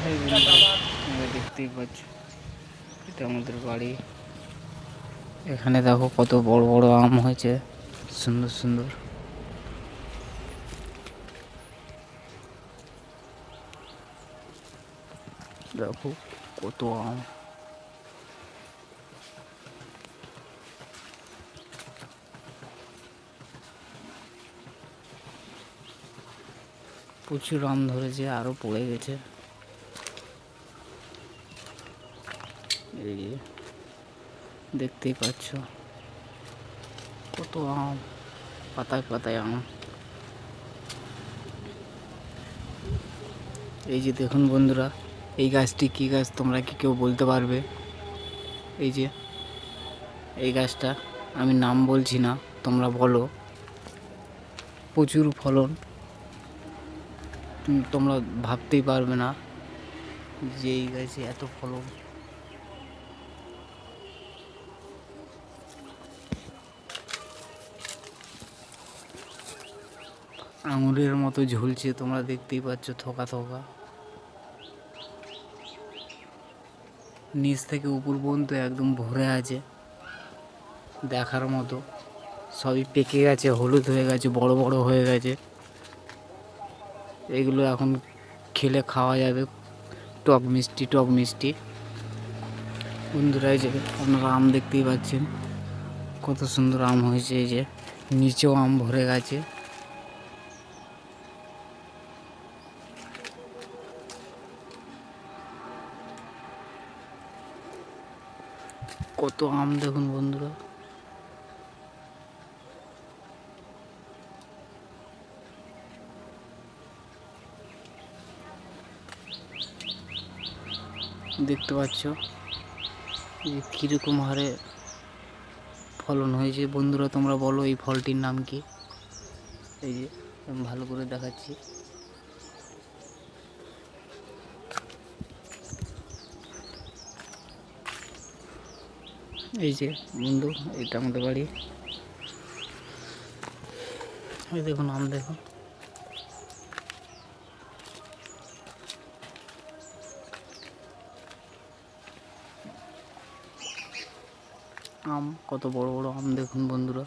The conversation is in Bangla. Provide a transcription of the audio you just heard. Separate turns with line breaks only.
এই বন্ধুরা, তোমরা দেখতেই পাচ্ছ এটা আমাদের বাড়ি। এখানে দেখো কত বড় বড় আম হয়েছে, সুন্দর সুন্দর। দেখো কত আম। প্রচুর আম ধরেছে, আরো পড়ে গেছে। এই যে দেখতেই পাচ্ছ কত আম, পাতায় পাতায় আম। এই যে দেখুন বন্ধুরা, এই গাছটি কী গাছ তোমরা কি কেউ বলতে পারবে? এই যে এই গাছটা, আমি নাম বলছি না, তোমরা বলো। প্রচুর ফলন, তোমরা ভাবতেই পারবে না যে এই গাছে এত ফলন। আঙুরের মতো ঝুলছে, তোমরা দেখতেই পাচ্ছ, থোকা থোকা। নিচ থেকে উপর পর্যন্ত একদম ভরে আছে, দেখার মতো। সবই পেকে গেছে, হলুদ হয়ে গেছে, বড় বড় হয়ে গেছে। এগুলো এখন খেলে খাওয়া যাবে, টক মিষ্টি টক মিষ্টি। বন্ধুরা, এই যে আপনারা আম দেখতেই পাচ্ছেন, কত সুন্দর আম হয়েছে। এই যে নিচেও আম ভরে গেছে। কত আম দেখুন বন্ধুরা। দেখতে পাচ্ছ যে কীরকম হারে ফলন হয়েছে। বন্ধুরা, তোমরা বলো এই ফলটির নাম কি? এই যে আমি ভালো করে দেখাচ্ছি। এই যে বন্ধু, এটা আমাদের বাড়ি। এই দেখুন আম, দেখুন। আম, কত বড় বড় আম দেখুন বন্ধুরা।